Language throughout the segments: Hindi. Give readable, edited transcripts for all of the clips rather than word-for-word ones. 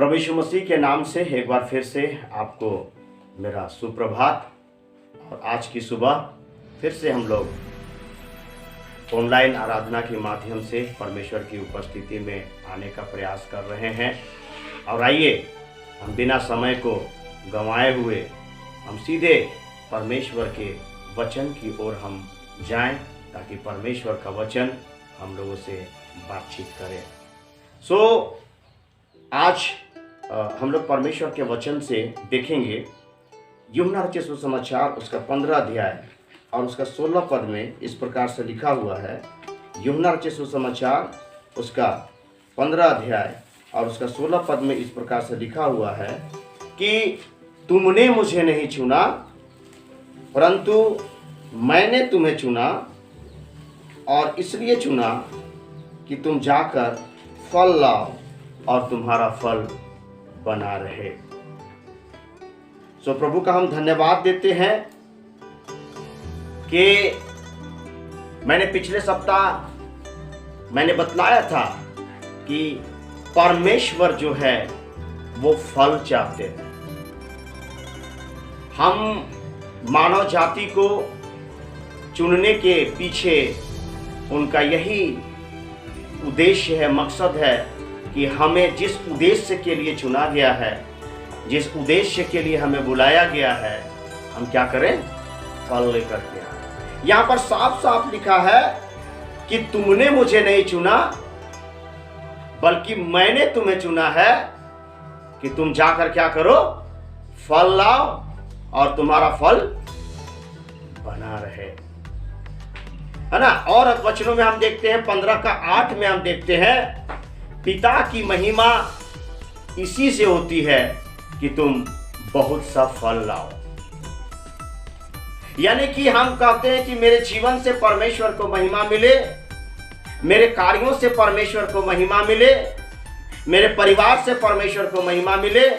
प्रभु यीशु मसीह के नाम से एक बार फिर से आपको मेरा सुप्रभात। और आज की सुबह फिर से हम लोग ऑनलाइन आराधना के माध्यम से परमेश्वर की उपस्थिति में आने का प्रयास कर रहे हैं। और आइए हम बिना समय को गंवाए हुए हम सीधे परमेश्वर के वचन की ओर हम जाएं, ताकि परमेश्वर का वचन हम लोगों से बातचीत करे। आज हम लोग परमेश्वर के वचन से देखेंगे यूहन्ना रचित सुसमाचार उसका 15 अध्याय और उसका 16 पद में इस प्रकार से लिखा हुआ है। यूहन्ना रचित सुसमाचार उसका 15 अध्याय और उसका 16 पद में इस प्रकार से लिखा हुआ है कि तुमने मुझे नहीं चुना, परंतु मैंने तुम्हें चुना और इसलिए चुना कि तुम जाकर फल लाओ और तुम्हारा फल बना रहे। प्रभु का हम धन्यवाद देते हैं कि मैंने पिछले सप्ताह मैंने बतलाया था कि परमेश्वर जो है वो फल चाहते हैं। हम मानव जाति को चुनने के पीछे उनका यही उद्देश्य है, मकसद है कि हमें जिस उद्देश्य के लिए चुना गया है, जिस उद्देश्य के लिए हमें बुलाया गया है, हम क्या करें? फल लेकर के आए। यहां पर साफ साफ लिखा है कि तुमने मुझे नहीं चुना, बल्कि मैंने तुम्हें चुना है कि तुम जाकर क्या करो? फल लाओ और तुम्हारा फल बना रहे, है ना। और वचनों में हम देखते हैं 15:8 में हम देखते हैं पिता की महिमा इसी से होती है कि तुम बहुत सा फल लाओ। यानी कि हम कहते हैं कि मेरे जीवन से परमेश्वर को महिमा मिले, मेरे कार्यों से परमेश्वर को महिमा मिले, मेरे परिवार से परमेश्वर को महिमा मिले,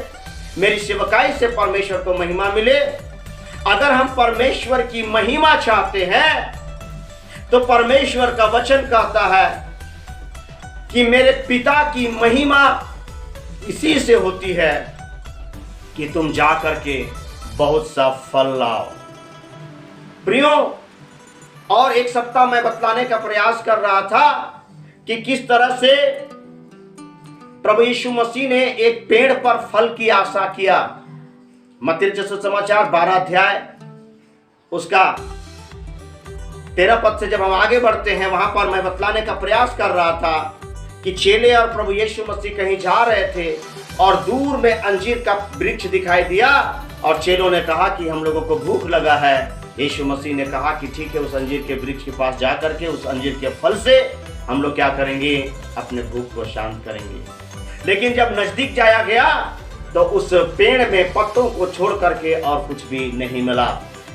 मेरी सेवकाई से परमेश्वर को महिमा मिले। अगर हम परमेश्वर की महिमा चाहते हैं तो परमेश्वर का वचन कहता है कि मेरे पिता की महिमा इसी से होती है कि तुम जाकर के बहुत सा फल लाओ। प्रियो, और एक सप्ताह मैं बतलाने का प्रयास कर रहा था कि किस तरह से प्रभु यीशु मसीह ने एक पेड़ पर फल की आशा किया। मत्ती रचित सुसमाचार 12 अध्याय उसका 13 पद से जब हम आगे बढ़ते हैं, वहां पर मैं बतलाने का प्रयास कर रहा था कि चेले और प्रभु यीशु मसीह कहीं जा रहे थे और दूर में अंजीर का वृक्ष दिखाई दिया और चेलों ने कहा कि हम लोगों को भूख लगा है। यीशु मसीह ने कहा कि ठीक है, उस अंजीर के वृक्ष के पास जाकर के उस अंजीर के फल से हम लोग क्या करेंगे? अपने भूख को शांत करेंगे। लेकिन जब नजदीक जाया गया तो उस पेड़ में पत्तों को छोड़ करके और कुछ भी नहीं मिला।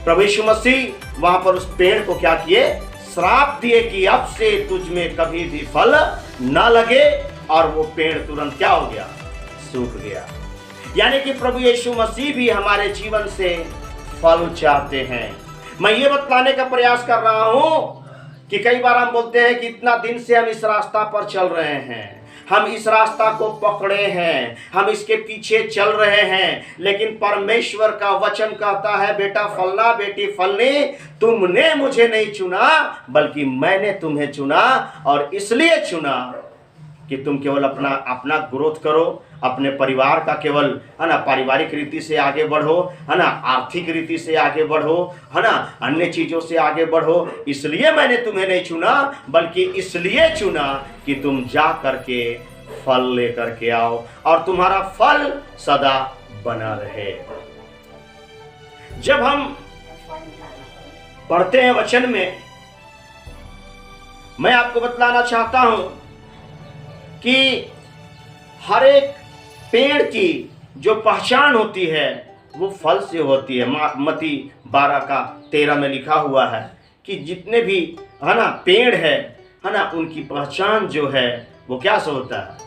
प्रभु यीशु मसीह वहां पर उस पेड़ को क्या किए? श्राप दिए कि अब से तुझ में कभी भी फल न लगे। और वो पेड़ तुरंत क्या हो गया? सूख गया। यानी कि प्रभु यीशु मसीह भी हमारे जीवन से फल चाहते हैं। मैं ये बतलाने का प्रयास कर रहा हूं कि कई बार हम बोलते हैं कि इतना दिन से हम इस रास्ता पर चल रहे हैं, हम इस रास्ता को पकड़े हैं, हम इसके पीछे चल रहे हैं, लेकिन परमेश्वर का वचन कहता है बेटा फलना, बेटी फलनी, तुमने मुझे नहीं चुना बल्कि मैंने तुम्हें चुना। और इसलिए चुना कि तुम केवल अपना ग्रोथ करो, अपने परिवार का केवल, है ना, पारिवारिक रीति से आगे बढ़ो, है ना, आर्थिक रीति से आगे बढ़ो, है ना, अन्य चीजों से आगे बढ़ो। इसलिए मैंने तुम्हें नहीं चुना बल्कि इसलिए चुना कि तुम जा करके फल लेकर के आओ और तुम्हारा फल सदा बना रहे। जब हम पढ़ते हैं वचन में, मैं आपको बतलाना चाहता हूं कि हर एक पेड़ की जो पहचान होती है वो फल से होती है। मत्ती 12:13 में लिखा हुआ है कि जितने भी, है ना, पेड़ है ना, उनकी पहचान जो है वो क्या से होता है?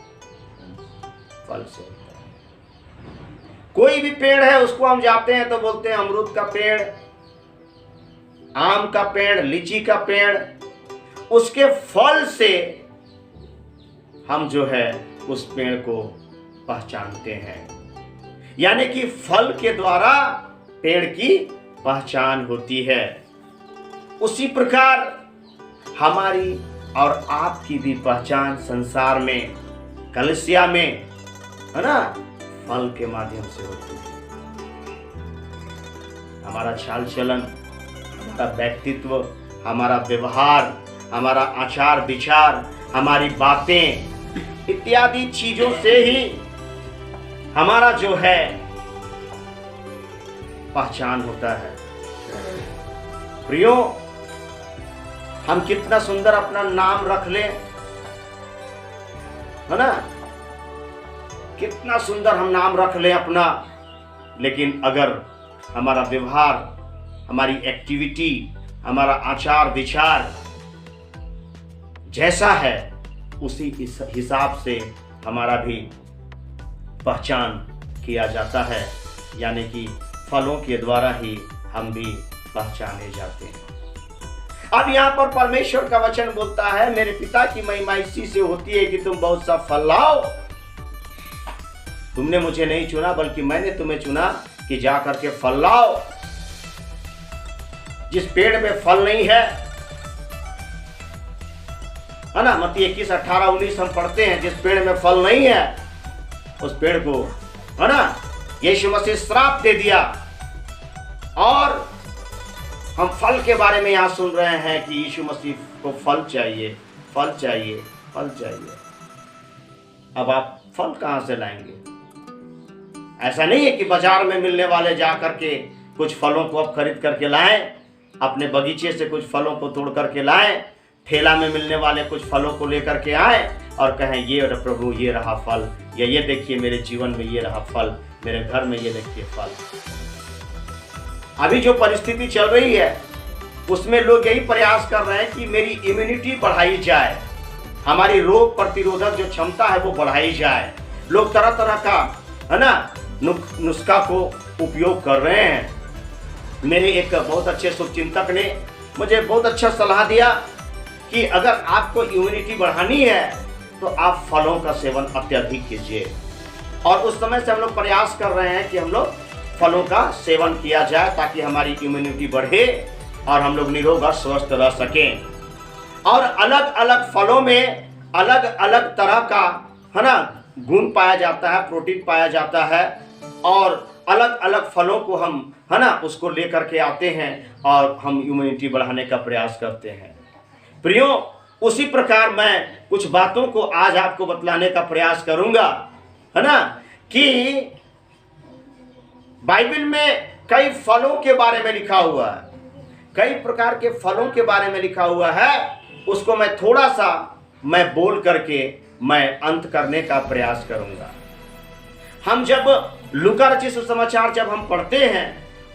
फल से होता है। कोई भी पेड़ है उसको हम जाते हैं तो बोलते हैं अमरूद का पेड़, आम का पेड़, लीची का पेड़। उसके फल से हम जो है उस पेड़ को पहचानते हैं। यानी कि फल के द्वारा पेड़ की पहचान होती है। उसी प्रकार हमारी और आपकी भी पहचान संसार में, कलीसिया में, है ना, फल के माध्यम से होती है। हमारा चाल चलन, हमारा व्यक्तित्व, हमारा व्यवहार, हमारा आचार विचार, हमारी बातें इत्यादि चीजों से ही हमारा जो है पहचान होता है। प्रियो, हम कितना सुंदर अपना नाम रख ले, है ना, कितना सुंदर हम नाम रख ले अपना, लेकिन अगर हमारा व्यवहार, हमारी एक्टिविटी, हमारा आचार विचार जैसा है, उसी हिसाब से हमारा भी पहचान किया जाता है। यानी कि फलों के द्वारा ही हम भी पहचाने जाते हैं। अब यहाँ पर परमेश्वर का वचन बोलता है, मेरे पिता की महिमा इसी से होती है कि तुम बहुत सा फल लाओ। तुमने मुझे नहीं चुना, बल्कि मैंने तुम्हें चुना कि जा करके फल लाओ। जिस पेड़ में फल नहीं है ना, मत्ती 21:18-19 हम पढ़ते हैं, जिस पेड़ में फल नहीं है उस पेड़ को, है ना, यीशु मसीह श्राप दे दिया। और हम फल के बारे में यहां सुन रहे हैं कि यीशु मसीह को फल चाहिए, फल चाहिए, फल चाहिए। अब आप फल कहां से लाएंगे? ऐसा नहीं है कि बाजार में मिलने वाले जा करके कुछ फलों को आप खरीद करके लाएं, अपने बगीचे से कुछ फलों को तोड़ करके लाएं, ठेला में मिलने वाले कुछ फलों को लेकर के आए और कहें, ये प्रभु ये रहा फल, या ये देखिए मेरे जीवन में ये रहा फल, मेरे घर में ये देखिए फल। अभी जो परिस्थिति चल रही है उसमें लोग यही प्रयास कर रहे हैं कि मेरी इम्यूनिटी बढ़ाई जाए, हमारी रोग प्रतिरोधक जो क्षमता है वो बढ़ाई जाए। लोग तरह तरह का, है ना, नुस्खा को उपयोग कर रहे हैं। मेरे एक बहुत अच्छे शुभचिंतक ने मुझे बहुत अच्छा सलाह दिया कि अगर आपको इम्यूनिटी बढ़ानी है तो आप फलों का सेवन अत्यधिक कीजिए। और उस समय से हम लोग प्रयास कर रहे हैं कि हम लोग फलों का सेवन किया जाए ताकि हमारी इम्यूनिटी बढ़े और हम लोग निरोग और स्वस्थ रह सकें। और अलग अलग फलों में अलग अलग तरह का, है ना, गुण पाया जाता है, प्रोटीन पाया जाता है, और अलग अलग फलों को हम, है ना, उसको लेकर के आते हैं और हम इम्यूनिटी बढ़ाने का प्रयास करते हैं। प्रियो, उसी प्रकार मैं कुछ बातों को आज आपको बतलाने का प्रयास करूंगा, है ना, कि बाइबल में कई फलों के बारे में लिखा हुआ है, कई प्रकार के फलों के बारे में लिखा हुआ है। उसको मैं थोड़ा सा बोल करके मैं अंत करने का प्रयास करूंगा। हम जब लूका रचित सुसमाचार जब हम पढ़ते हैं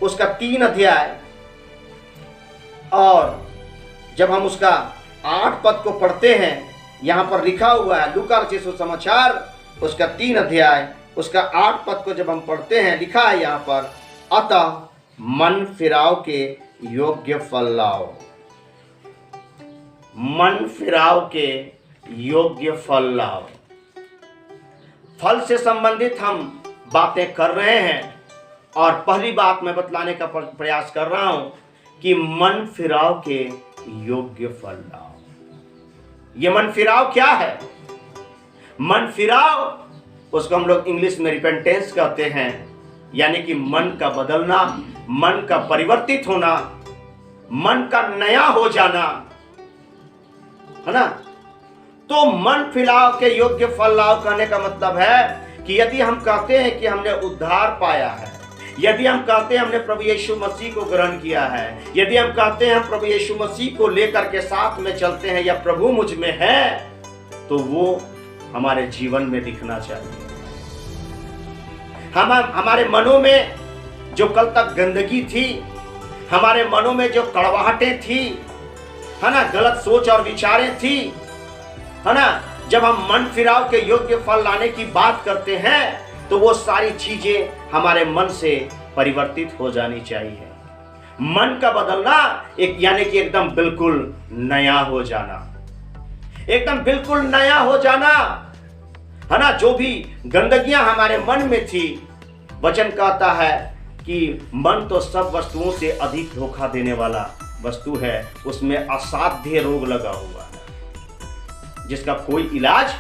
उसका 3 अध्याय, और जब हम उसका 8 पद को पढ़ते हैं, यहाँ पर लिखा हुआ है लूका रचित सुसमाचार उसका 3 अध्याय उसका 8 पद को जब हम पढ़ते हैं, लिखा है यहाँ पर, अतः मन फिराव के योग्य फल लाओ। मन फिराव के योग्य फल लाओ। फल से संबंधित हम बातें कर रहे हैं, और पहली बात मैं बतलाने का प्रयास कर रहा हूं कि मन फिराव के योग्य फल लाओ। ये मन फिराव क्या है? मन फिराव, उसको हम लोग इंग्लिश में रिपेंटेंस कहते हैं, यानी कि मन का बदलना, मन का परिवर्तित होना, मन का नया हो जाना, है ना। तो मन फिराव के योग्य फल लाओ कहने का मतलब है कि यदि हम कहते हैं कि हमने उद्धार पाया है, यदि हम कहते हैं हमने प्रभु यीशु मसीह को ग्रहण किया है, यदि हम कहते हैं हम प्रभु यीशु मसीह को लेकर के साथ में चलते हैं, या प्रभु मुझ में है, तो वो हमारे जीवन में दिखना चाहिए। हमारे मनों में जो कल तक गंदगी थी, हमारे मनों में जो कड़वाहटें थी, है ना, गलत सोच और विचारें थी, है ना, जब हम मन फिराव के योग्य फल लाने की बात करते हैं तो वो सारी चीजें हमारे मन से परिवर्तित हो जानी चाहिए। मन का बदलना एक, यानी कि एकदम बिल्कुल नया हो जाना, एकदम बिल्कुल नया हो जाना, है ना, जो भी गंदगियां हमारे मन में थी, वचन कहता है कि मन तो सब वस्तुओं से अधिक धोखा देने वाला वस्तु है, उसमें असाध्य रोग लगा हुआ है जिसका कोई इलाज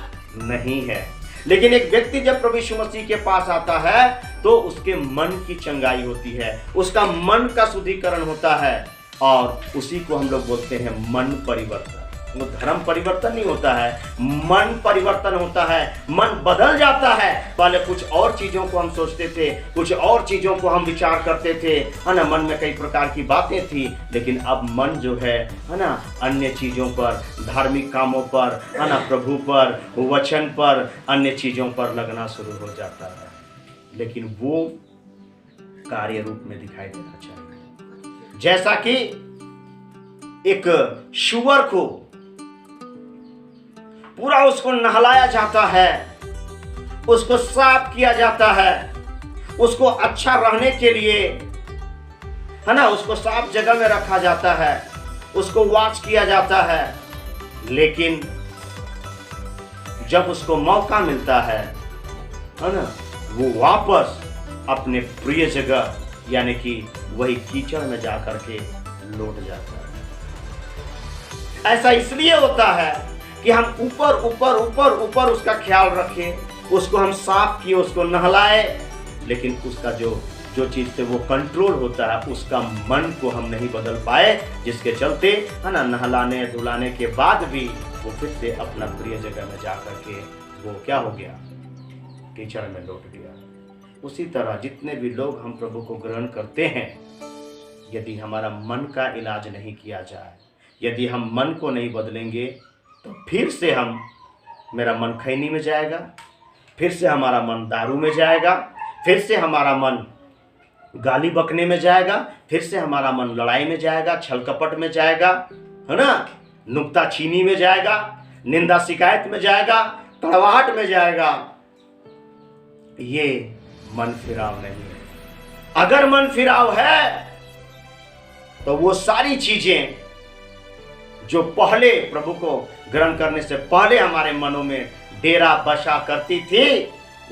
नहीं है। लेकिन एक व्यक्ति जब प्रभु यीशु मसीह के पास आता है तो उसके मन की चंगाई होती है, उसका मन का शुद्धिकरण होता है, और उसी को हम लोग बोलते हैं मन परिवर्तन। वो धर्म परिवर्तन नहीं होता है, मन परिवर्तन होता है। मन बदल जाता है। पहले कुछ और चीजों को हम सोचते थे, कुछ और चीजों को हम विचार करते थे, है ना, मन में कई प्रकार की बातें थी, लेकिन अब मन जो है ना, अन्य चीजों पर, धार्मिक कामों पर, है ना, प्रभु पर, वचन पर, अन्य चीजों पर लगना शुरू हो जाता है। लेकिन वो कार्य रूप में दिखाई देना चाहिए। जैसा कि एक शुअर को पूरा उसको नहलाया जाता है, उसको साफ किया जाता है, उसको अच्छा रहने के लिए, है ना, उसको साफ जगह में रखा जाता है, उसको वॉच किया जाता है। लेकिन जब उसको मौका मिलता है ना, वो वापस अपने प्रिय जगह यानी कि वही कीचड़ में जाकर के लौट जाता है। ऐसा इसलिए होता है कि हम ऊपर ऊपर ऊपर ऊपर उसका ख्याल रखें, उसको हम साफ किए, उसको नहलाए, लेकिन उसका जो चीज से वो कंट्रोल होता है, उसका मन को हम नहीं बदल पाए, जिसके चलते, है ना, नहलाने धुलाने के बाद भी वो फिर से अपना प्रिय जगह में जाकर के वो क्या हो गया, कीचड़ में लौट गया। उसी तरह जितने भी लोग हम प्रभु को ग्रहण करते हैं, यदि हमारा मन का इलाज नहीं किया जाए, यदि हम मन को नहीं बदलेंगे, तो फिर से मेरा मन खैनी में जाएगा, फिर से हमारा मन दारू में जाएगा, फिर से हमारा मन गाली बकने में जाएगा, फिर से हमारा मन लड़ाई में जाएगा, छल कपट में जाएगा, है ना, नुक्ताचीनी में जाएगा, निंदा शिकायत में जाएगा, कड़वाहट में जाएगा। ये मन फिराव नहीं है। अगर मन फिराव है तो वो सारी चीजें जो पहले प्रभु को ग्रहण करने से पहले हमारे मनों में डेरा बसा करती थी,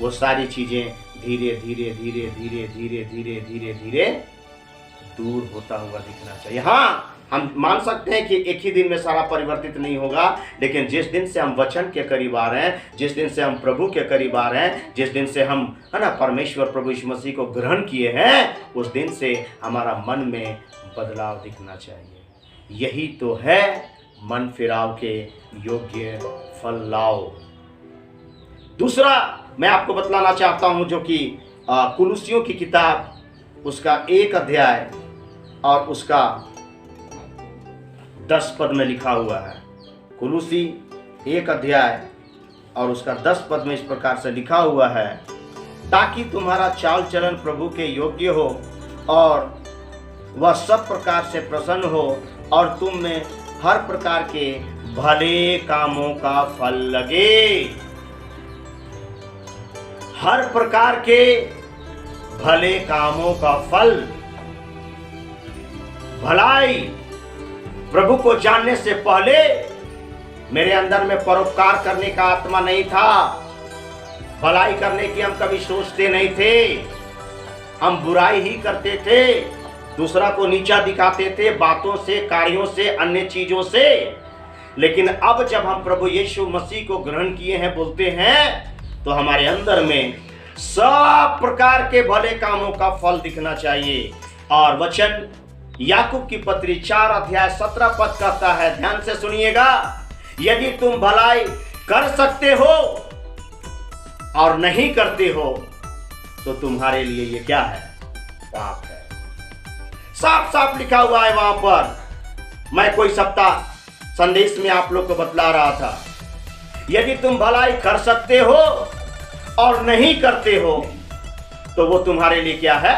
वो सारी चीजें धीरे धीरे धीरे धीरे धीरे धीरे धीरे धीरे दूर होता हुआ दिखना चाहिए। हाँ, हम मान सकते हैं कि एक ही दिन में सारा परिवर्तित नहीं होगा, लेकिन जिस दिन से हम वचन के करीब आ रहे हैं, जिस दिन से हम प्रभु के करीब आ रहे हैं, जिस दिन से हम, है ना, परमेश्वर प्रभु यीशु मसीह को ग्रहण किए हैं, उस दिन से हमारा मन में बदलाव दिखना चाहिए। यही तो है मन फिराव के योग्य फल लाओ। दूसरा मैं आपको बतलाना चाहता हूं, जो कि कुलुसियों की किताब उसका 1 अध्याय और उसका 10 पद में लिखा हुआ है। कुलुसी 1 अध्याय और उसका 10 पद में इस प्रकार से लिखा हुआ है, ताकि तुम्हारा चाल चलन प्रभु के योग्य हो और वह सब प्रकार से प्रसन्न हो, और तुम में हर प्रकार के भले कामों का फल लगे। हर प्रकार के भले कामों का फल, भलाई। प्रभु को जानने से पहले मेरे अंदर में परोपकार करने का आत्मा नहीं था, भलाई करने की हम कभी सोचते नहीं थे, हम बुराई ही करते थे, दूसरा को नीचा दिखाते थे बातों से, कार्यों से, अन्य चीजों से। लेकिन अब जब हम प्रभु यीशु मसीह को ग्रहण किए हैं, बोलते हैं, तो हमारे अंदर में सब प्रकार के भले कामों का फल दिखना चाहिए। और वचन याकूब की पत्री 4 अध्याय 17 पद कहता है, ध्यान से सुनिएगा, यदि तुम भलाई कर सकते हो और नहीं करते हो तो तुम्हारे लिए ये क्या है, पाप है। साफ साफ लिखा हुआ है वहां पर। मैं कोई सप्ताह संदेश में आप लोग को बतला रहा था, यदि तुम भलाई कर सकते हो और नहीं करते हो तो वो तुम्हारे लिए क्या है,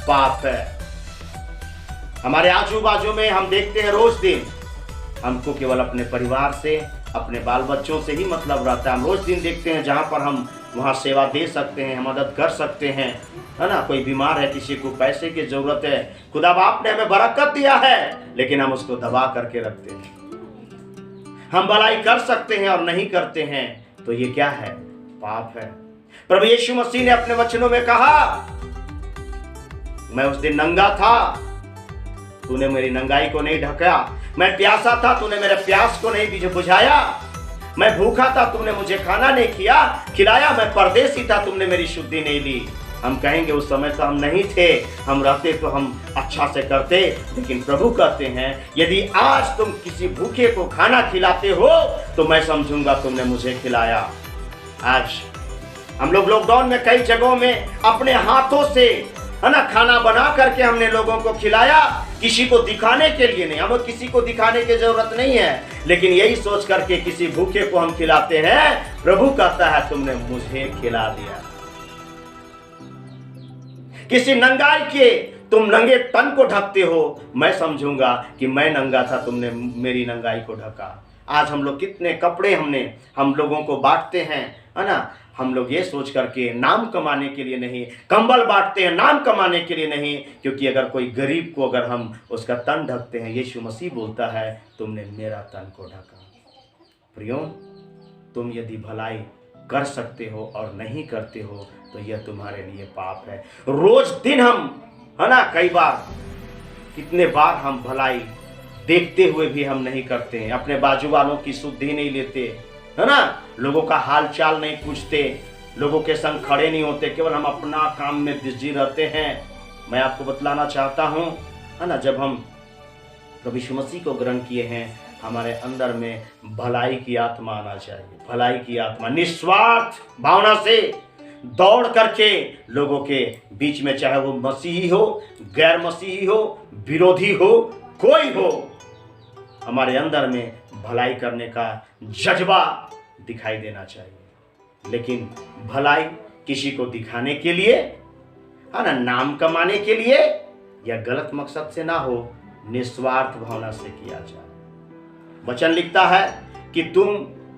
पाप है। हमारे आजू बाजू में हम देखते हैं रोज दिन, हमको केवल अपने परिवार से, अपने बाल बच्चों से ही मतलब रहता है। हम रोज दिन देखते हैं जहां पर हम वहां सेवा दे सकते हैं, मदद कर सकते हैं, है ना, कोई बीमार है, किसी को पैसे की जरूरत है, खुदा बाप ने हमें बरकत दिया है, लेकिन हम उसको दबा करके रखते हैं। हम भलाई कर सकते हैं और नहीं करते हैं तो ये क्या है, पाप है। प्रभु यीशु मसीह ने अपने वचनों में कहा, मैं उस दिन नंगा था, तूने मेरी नंगाई को नहीं ढका। मैं प्यासा था, तूने मेरे प्यास को नहीं बुझाया। मैं भूखा था, तुमने मुझे खाना नहीं खिलाया। मैं परदेसी था, तुमने मेरी शुद्धि नहीं ली। हम कहेंगे उस समय तो हम नहीं थे, हम रहते तो हम अच्छा से करते। लेकिन प्रभु कहते हैं, यदि आज तुम किसी भूखे को खाना खिलाते हो तो मैं समझूंगा तुमने मुझे खिलाया। आज हम लोग लॉकडाउन में कई जगहों में अपने हाथों से, है ना, खाना बना करके हमने लोगों को खिलाया, किसी को दिखाने के लिए नहीं। हमें किसी को दिखाने की जरूरत नहीं है, लेकिन यही सोच करके किसी भूखे को हम खिलाते हैं। प्रभु कहता है, तुमने मुझे खिला दिया। किसी नंगाई के तुम नंगे तन को ढकते हो, मैं समझूंगा कि मैं नंगा था, तुमने मेरी नंगाई को ढका। आज हम लोग कितने कपड़े हम लोगों को बांटते हैं, है ना, हम लोग ये सोच करके नाम कमाने के लिए नहीं। कंबल बांटते हैं नाम कमाने के लिए नहीं, क्योंकि अगर कोई गरीब को अगर हम उसका तन ढकते हैं, यीशु मसीह बोलता है, तुमने मेरा तन को ढका। प्रियो, तुम यदि भलाई कर सकते हो और नहीं करते हो तो यह तुम्हारे लिए पाप है। रोज दिन हम, है ना, कई बार, कितने बार हम भलाई देखते हुए भी हम नहीं करते हैं। अपने बाजू वालों की शुद्धि नहीं लेते, है ना, लोगों का हाल चाल नहीं पूछते, लोगों के संग खड़े नहीं होते, केवल हम अपना काम में बिजी रहते हैं। मैं आपको बतलाना चाहता हूं, है ना, जब हम प्रभु यीशु मसीह को ग्रहण किए हैं, हमारे अंदर में भलाई की आत्मा आना चाहिए। भलाई की आत्मा, निस्वार्थ भावना से दौड़ करके लोगों के बीच में, चाहे वो मसीही हो, गैर मसीही हो, विरोधी हो, कोई हो, हमारे अंदर में भलाई करने का जज्बा दिखाई देना चाहिए। लेकिन भलाई किसी को दिखाने के लिए, है ना, नाम कमाने के लिए या गलत मकसद से ना हो, निस्वार्थ भावना से किया जाए। वचन लिखता है कि तुम,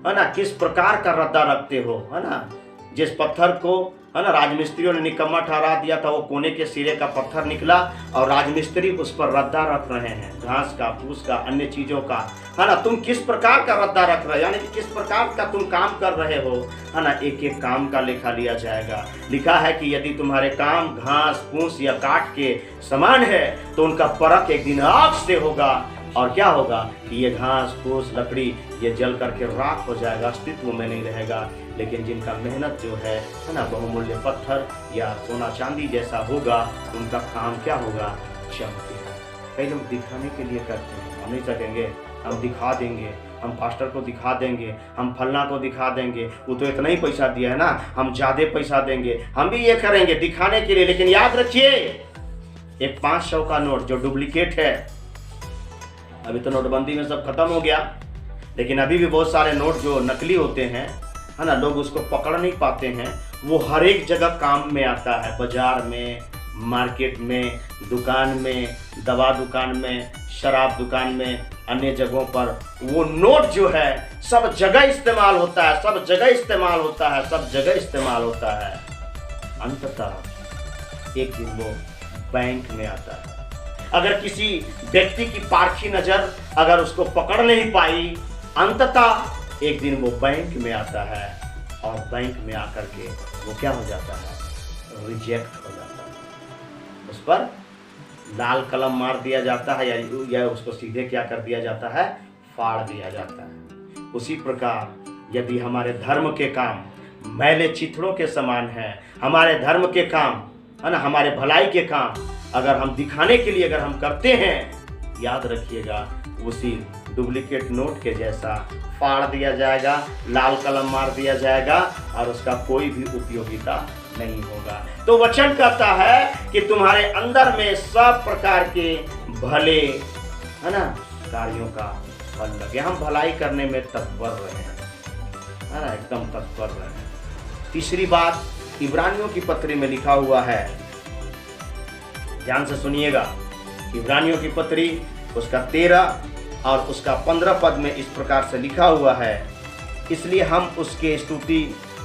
है ना, किस प्रकार का रद्दा रखते हो, है ना। जिस पत्थर को, है ना, राजमिस्त्रियों ने निकम्मा ठहरा दिया था, वो कोने के सिरे का पत्थर निकला और राजमिस्त्री उस पर रद्दा रख रहे हैं, घास का, फूस का, अन्य चीजों का, है ना। तुम किस प्रकार का रद्दा रख रहे हो, यानी कि किस प्रकार का तुम काम कर रहे हो, है ना। एक एक काम का लेखा लिया जाएगा। लिखा है कि यदि तुम्हारे काम घास फूस या काट के समान है तो उनका परख एक दिन आग से होगा, और क्या होगा कि ये घास फूस लकड़ी ये जल करके राख हो जाएगा, अस्तित्व में नहीं रहेगा। लेकिन जिनका मेहनत जो है ना, बहुमूल्य पत्थर या सोना चांदी जैसा होगा, उनका काम क्या होगा, चमकेगा। कई लोग दिखाने के लिए करते हैं, हम नहीं सकेंगे, हम दिखा देंगे, हम पास्टर को दिखा देंगे, हम फलना को दिखा देंगे, वो तो इतना ही पैसा दिया है ना, हम ज्यादा पैसा देंगे, हम भी ये करेंगे दिखाने के लिए। लेकिन याद रखिए, एक 500 का नोट जो डुप्लीकेट है, अभी तो नोटबंदी में सब खत्म हो गया, लेकिन अभी भी बहुत सारे नोट जो नकली होते हैं, है ना, लोग उसको पकड़ नहीं पाते हैं। वो हर एक जगह काम में आता है, बाजार में, मार्केट में, दुकान में, दवा दुकान में, शराब दुकान में, अन्य जगहों पर वो नोट जो है सब जगह इस्तेमाल होता है, सब जगह इस्तेमाल होता है, सब जगह इस्तेमाल होता है। अंततः एक दिन वो बैंक में आता है। अगर किसी व्यक्ति की पारखी नजर अगर उसको पकड़ नहीं पाई, अंततः एक दिन वो बैंक में आता है, और बैंक में आकर के वो क्या हो जाता है, रिजेक्ट हो जाता है। उस पर लाल कलम मार दिया जाता है, या उसको सीधे क्या कर दिया जाता है, फाड़ दिया जाता है। उसी प्रकार यदि हमारे धर्म के काम मैले चिथड़ों के समान है, हमारे धर्म के काम, है ना, हमारे भलाई के काम अगर हम दिखाने के लिए अगर हम करते हैं, याद रखिएगा, उसी डुप्लीकेट नोट के जैसा फाड़ दिया जाएगा, लाल कलम मार दिया जाएगा, और उसका कोई भी उपयोगिता नहीं होगा। तो वचन कहता है कि तुम्हारे अंदर में सब प्रकार के भले, है ना, कार्यों का फल लगे। हम भलाई करने में तत्पर रहे हैं, है ना, एकदम तत्पर रहे हैं। तीसरी बात, इब्रानियों की पत्री में लिखा हुआ है, ध्यान से सुनिएगा। इब्रानियों की पत्री उसका 13 और उसका 15 पद में इस प्रकार से लिखा हुआ है, इसलिए हम उसके स्तुति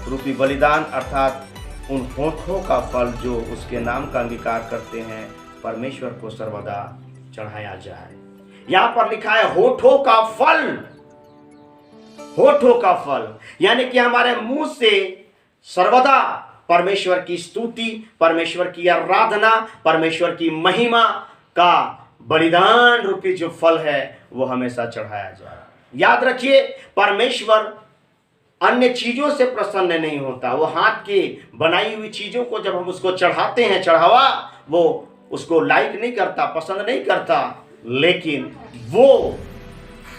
रूपी बलिदान अर्थात उन होठों का फल जो उसके नाम का अंगीकार करते हैं, परमेश्वर को सर्वदा चढ़ाया जाए। यहां पर लिखा है होठों का फल, होठों का फल, यानी कि हमारे मुंह से सर्वदा परमेश्वर की स्तुति, परमेश्वर की आराधना, परमेश्वर की महिमा का बलिदान रूपी जो फल है वो हमेशा चढ़ाया जाए। याद रखिए, परमेश्वर अन्य चीजों से प्रसन्न नहीं होता। वो हाथ की बनाई हुई चीजों को जब हम उसको चढ़ाते हैं चढ़ावा, वो उसको लाइक नहीं करता, पसंद नहीं करता, लेकिन वो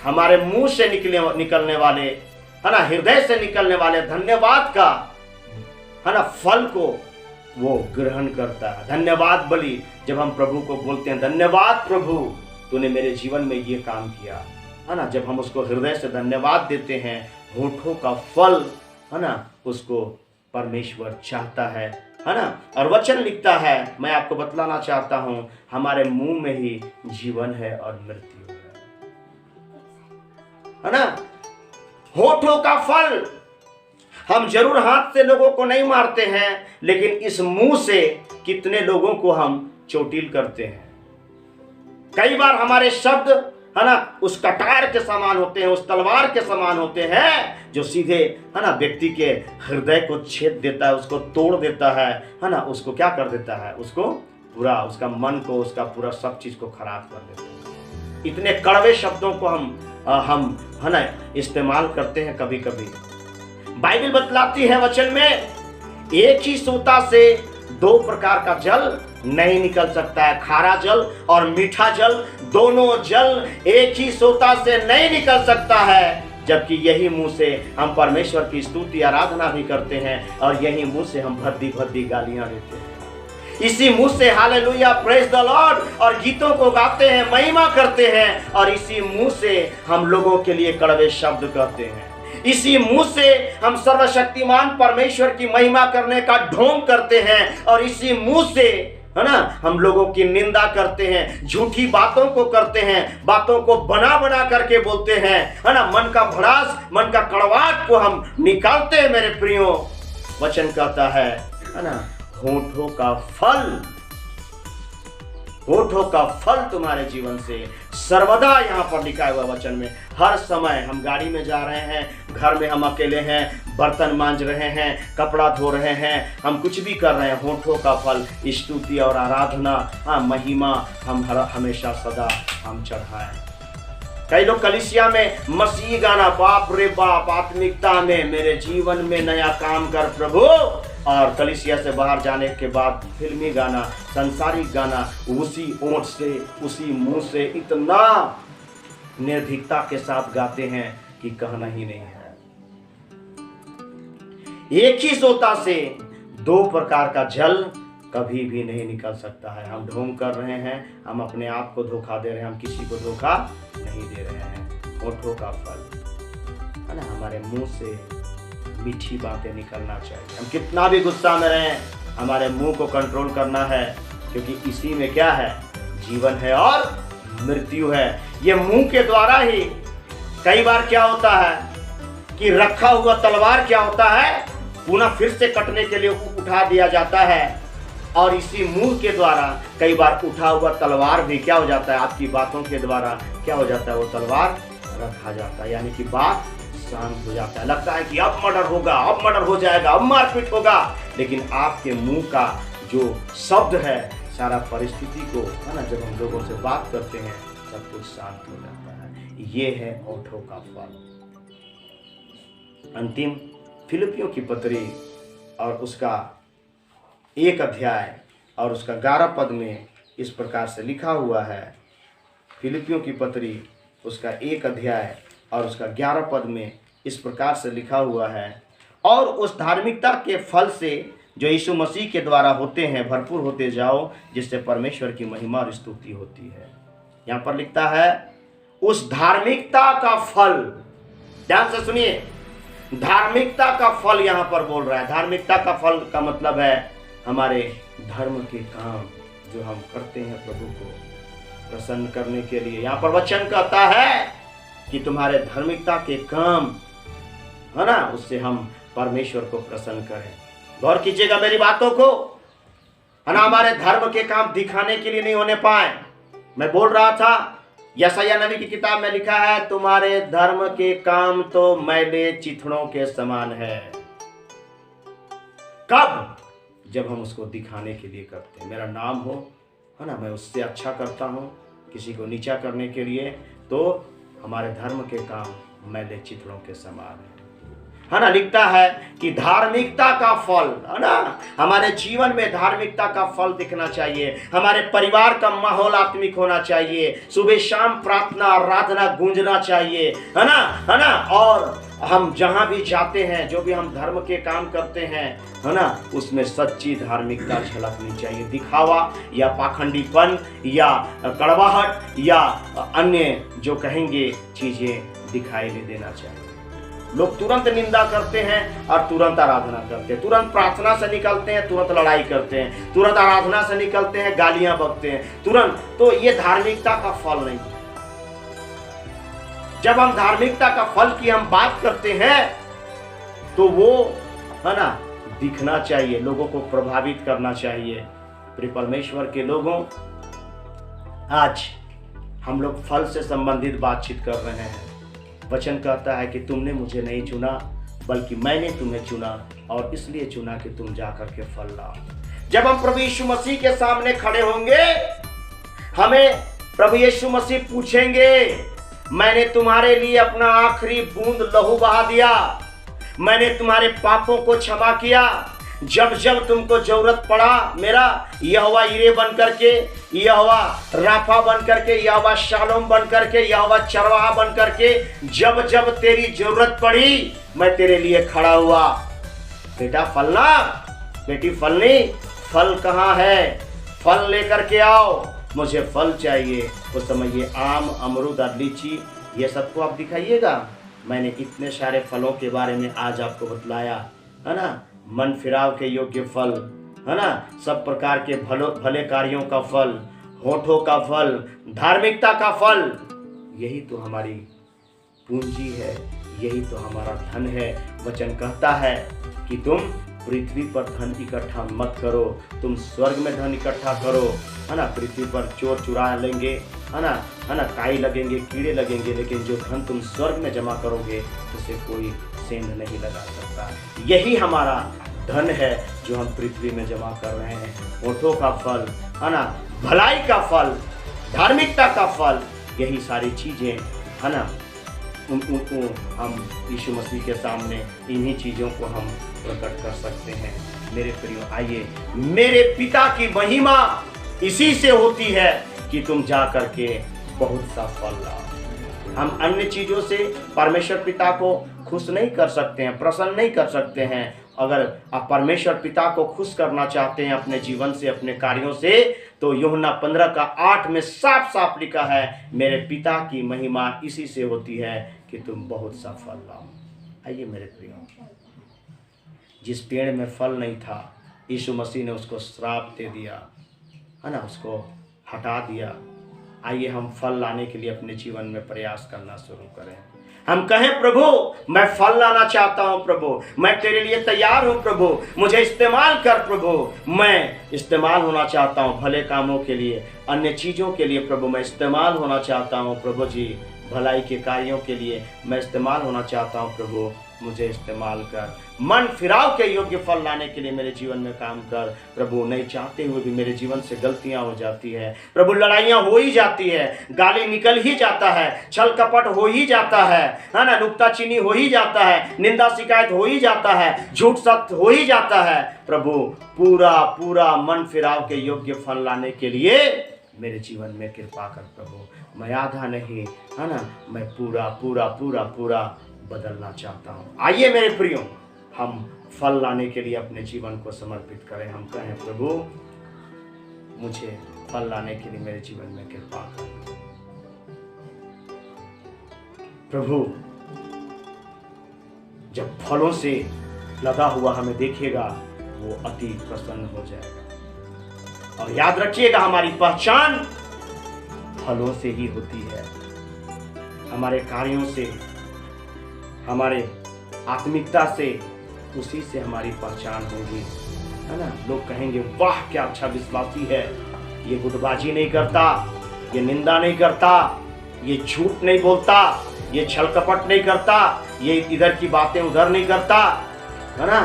हमारे मुंह से निकलने वाले, है ना, हृदय से निकलने वाले धन्यवाद का, है ना, फल को वो ग्रहण करता है। धन्यवाद बलि जब हम प्रभु को बोलते हैं, धन्यवाद प्रभु, तूने मेरे जीवन में ये काम किया, है ना, जब हम उसको हृदय से धन्यवाद देते हैं, होठों का फल, है ना, उसको परमेश्वर चाहता है ना। और वचन लिखता है, मैं आपको बतलाना चाहता हूं, हमारे मुंह में ही जीवन है और मृत्यु है ना। होठों का फल, हम जरूर हाथ से लोगों को नहीं मारते हैं, लेकिन इस मुंह से कितने लोगों को हम चोटिल करते हैं। कई बार हमारे शब्द, है ना, उस कटार के समान होते हैं, उस तलवार के समान होते हैं, जो सीधे, है ना, व्यक्ति के हृदय को छेद देता है, उसको तोड़ देता है ना, उसको क्या कर देता है, उसको पूरा, उसका मन को, उसका पूरा सब चीज को खराब कर देता है। इतने कड़वे शब्दों को हम है ना इस्तेमाल करते हैं कभी कभी। बाइबल बतलाती है वचन में, एक ही सोता से दो प्रकार का जल नहीं निकल सकता है। खारा जल और मीठा जल, दोनों जल एक ही सोता से नहीं निकल सकता है। जबकि यही मुंह से हम परमेश्वर की स्तुति आराधना भी करते हैं, और यही मुंह से हम भद्दी भद्दी गालियां देते हैं। इसी मुंह से हालेलुया, प्रेज द लॉर्ड और गीतों को गाते हैं, महिमा करते हैं, और इसी मुंह से हम लोगों के लिए कड़वे शब्द कहते हैं। इसी मुंह से हम सर्वशक्तिमान परमेश्वर की महिमा करने का ढोंग करते हैं, और इसी मुंह से, है ना, हम लोगों की निंदा करते हैं, झूठी बातों को करते हैं, बातों को बना बना करके बोलते हैं, है ना, मन का भड़ास, मन का कड़वाहट को हम निकालते हैं। मेरे प्रियो, वचन कहता है ना, होठों का फल, होठों का फल तुम्हारे जीवन से सर्वदा, यहाँ पर लिखा हुआ वचन में, हर समय हम गाड़ी में जा रहे हैं, घर में हम अकेले हैं, बर्तन मांज रहे हैं, कपड़ा धो रहे हैं, हम कुछ भी कर रहे हैं, होठों का फल स्तुति और आराधना, महिमा हम हमेशा सदा हम चढ़ाएं। कई लोग कलीसिया में मसीह गाना, बाप रे बाप, आत्मिकता में मेरे जीवन में नया काम कर प्रभु, और कलीसिया से बाहर जाने के बाद फिल्मी गाना, संसारिक गाना, उसी ओंठ से, उसी मुंह से इतना निर्भीकता के साथ गाते हैं कि कहना ही नहीं है। एक ही सोता से दो प्रकार का जल कभी भी नहीं निकल सकता है। हम ढोंग कर रहे हैं, हम अपने आप को धोखा दे रहे हैं, हम किसी को धोखा नहीं दे रहे हैं। होठों का फल, है ना, हमारे मुंह से मीठी बातें निकलना चाहिए। हम कितना भी गुस्सा में रहें, हमारे मुंह को कंट्रोल करना है, क्योंकि इसी में क्या है, जीवन है और मृत्यु है। ये मुंह के द्वारा ही कई बार क्या होता है कि रखा हुआ तलवार क्या होता है, पुनः फिर से कटने के लिए उठा दिया जाता है, और इसी मुंह के द्वारा कई बार उठा हुआ तलवार भी क्या हो जाता है, आपकी बातों के द्वारा क्या हो जाता है, वो तलवार रखा जाता है, यानी कि बात शांत हो जाता है। लगता है कि अब मर्डर होगा, अब मर्डर हो जाएगा, अब मारपीट होगा, लेकिन आपके मुंह का जो शब्द है, सारा परिस्थिति को, है ना, जब हम लोगों से बात करते हैं, सब कुछ शांत हो जाता है। ये है होठों का फल। अंतिम फिलिपियों की पत्री और उसका 1 अध्याय और उसका 11 पद में इस प्रकार से लिखा हुआ है। फिलिपियों की पत्री उसका 1 अध्याय और उसका 11 पद में इस प्रकार से लिखा हुआ है, और उस धार्मिकता के फल से जो यीशु मसीह के द्वारा होते हैं भरपूर होते जाओ, जिससे परमेश्वर की महिमा और स्तुति होती है। यहाँ पर लिखता है उस धार्मिकता का फल, ध्यान से सुनिए, धार्मिकता का फल यहाँ पर बोल रहा है। धार्मिकता का फल का मतलब है हमारे धर्म के काम जो हम करते हैं प्रभु को प्रसन्न करने के लिए। यहाँ पर वचन कहता है कि तुम्हारे धार्मिकता के काम, है ना, उससे हम परमेश्वर को प्रसन्न करें। गौर कीजिएगा मेरी बातों को, है ना, हमारे धर्म के काम दिखाने के लिए नहीं होने पाए। मैं बोल रहा था, यशायाह नबी की किताब में लिखा है, तुम्हारे धर्म के काम तो मैले चिथड़ों के समान है। कब? जब हम उसको दिखाने के लिए करते हैं। मेरा नाम हो, है ना, मैं उससे अच्छा करता हूँ किसी को नीचा करने के लिए, तो हमारे धर्म के काम मैले चिथड़ों के समान है ना। लिखता है कि धार्मिकता का फल, है ना, हमारे जीवन में धार्मिकता का फल दिखना चाहिए। हमारे परिवार का माहौल आत्मिक होना चाहिए। सुबह शाम प्रार्थना आराधना गूंजना चाहिए, है ना, और हम जहां भी जाते हैं, जो भी हम धर्म के काम करते हैं, है ना, उसमें सच्ची धार्मिकता झलकनी चाहिए। दिखावा या पाखंडीपन या कड़वाहट या अन्य जो कहेंगे चीजें दिखाई नहीं देना चाहिए। लोग तुरंत निंदा करते हैं और तुरंत आराधना करते हैं, तुरंत प्रार्थना से निकलते हैं, तुरंत लड़ाई करते हैं, तुरंत आराधना से निकलते हैं, गालियां बकते हैं तुरंत। तो ये धार्मिकता का फल नहीं। जब हम धार्मिकता का फल की हम बात करते हैं तो वो, है ना, दिखना चाहिए, लोगों को प्रभावित करना चाहिए। प्रिय परमेश्वर के लोगों, आज हम लोग फल से संबंधित बातचीत कर रहे हैं। वचन कहता है कि तुमने मुझे नहीं चुना बल्कि मैंने तुम्हें चुना, और इसलिए चुना कि तुम जाकर के फल लाओ। जब हम प्रभु यीशु मसीह के सामने खड़े होंगे, हमें प्रभु यीशु मसीह पूछेंगे, मैंने तुम्हारे लिए अपना आखिरी बूंद लहू बहा दिया, मैंने तुम्हारे पापों को क्षमा किया। जब जब तुमको जरूरत पड़ा, मेरा यहोवा यिरे बन करके, यहोवा राफा बन करके, यहोवा शालोम बन करके, यहोवा चरवाहा बन करके, जब जब तेरी जरूरत पड़ी मैं तेरे लिए खड़ा हुआ। बेटा फलना, बेटी फलनी, फल कहाँ है? फल लेकर के आओ, मुझे फल चाहिए। उस समय ये आम, अमरूद और लीची, ये सबको आप दिखाइएगा। मैंने इतने सारे फलों के बारे में आज आपको बतलाया, है ना। मन फिराव के योग्य फल, है ना, सब प्रकार के भले कार्यों का फल, होठों का फल, धार्मिकता का फल, यही तो हमारी पूंजी है, यही तो हमारा धन है। वचन कहता है कि तुम पृथ्वी पर धन इकट्ठा मत करो, तुम स्वर्ग में धन इकट्ठा करो, है ना। पृथ्वी पर चोर चुरा लेंगे, है ना, काई लगेंगे, कीड़े लगेंगे, लेकिन जो धन तुम स्वर्ग में जमा करोगे उसे कोई सेंध नहीं लगा सकता। यही हमारा धन है जो हम पृथ्वी में जमा कर रहे हैं। होठों का फल, है ना, भलाई का फल, धार्मिकता का फल, यही सारी चीजें, है ना, हम यीशु मसीह के सामने इन्हीं चीज़ों को हम प्रकट कर सकते हैं। मेरे प्रियो, आइए, मेरे पिता की महिमा इसी से होती है कि तुम जा करके बहुत सा फल लाओ। हम अन्य चीज़ों से परमेश्वर पिता को खुश नहीं कर सकते हैं, प्रसन्न नहीं कर सकते हैं। अगर आप परमेश्वर पिता को खुश करना चाहते हैं अपने जीवन से, अपने कार्यों से, तो यूहन्ना 15:8 में साफ साफ लिखा है, मेरे पिता की महिमा इसी से होती है कि तुम बहुत सा फल लाओ। आइए मेरे प्रियो, जिस पेड़ में फल नहीं था, यीशु मसीह ने उसको श्राप दे दिया, है ना, उसको हटा दिया। आइए हम फल लाने के लिए अपने जीवन में प्रयास करना शुरू करें। हम कहें, प्रभु मैं फल लाना चाहता हूं, प्रभु मैं तेरे लिए तैयार हूं, प्रभु मुझे इस्तेमाल कर, प्रभु मैं इस्तेमाल होना चाहता हूं भले कामों के लिए, अन्य चीज़ों के लिए, प्रभु मैं इस्तेमाल होना चाहता हूं, प्रभु जी भलाई के कार्यों के लिए मैं इस्तेमाल होना चाहता हूं, प्रभु मुझे इस्तेमाल कर। मन फिराव के योग्य फल लाने के लिए मेरे जीवन में काम कर, प्रभु नहीं चाहते हुए भी मेरे जीवन से गलतियां हो जाती है, प्रभु लड़ाइयां हो ही जाती है, गाली निकल ही जाता है, छल कपट हो ही जाता है ना, नुक्ताचीनी हो ही जाता है, निंदा शिकायत हो ही जाता है, झूठ सत्य हो ही जाता है। प्रभु पूरा पूरा मन फिराव के योग्य फल लाने के लिए मेरे जीवन में कृपा कर, प्रभु मैं आधा नहीं, है ना, मैं पूरा पूरा पूरा पूरा बदलना चाहता हूँ। आइए मेरे प्रियो, हम फल लाने के लिए अपने जीवन को समर्पित करें। हम कहें, प्रभु मुझे फल लाने के लिए मेरे जीवन में कृपा कर। प्रभु जब फलों से लगा हुआ हमें देखेगा, वो अति प्रसन्न हो जाएगा। और याद रखिएगा, हमारी पहचान फलों से ही होती है, हमारे कार्यों से, हमारे आत्मिकता से, उसी से हमारी पहचान होगी, है ना। लोग कहेंगे, वाह क्या अच्छा विश्वासी है, ये गुटबाजी नहीं करता, ये निंदा नहीं करता, ये झूठ नहीं बोलता, ये छल कपट नहीं करता, ये इधर की बातें उधर नहीं करता, है ना।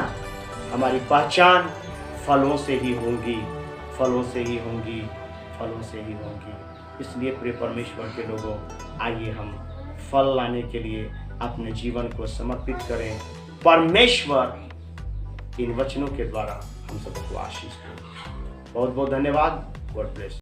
हमारी पहचान फलों से ही होंगी, फलों से ही होंगी, फलों से ही होंगी। इसलिए प्रिय परमेश्वर के लोगों, आइए हम फल लाने के लिए अपने जीवन को समर्पित करें। परमेश्वर इन वचनों के द्वारा हम सबको आशीष दें। बहुत बहुत धन्यवाद। God bless.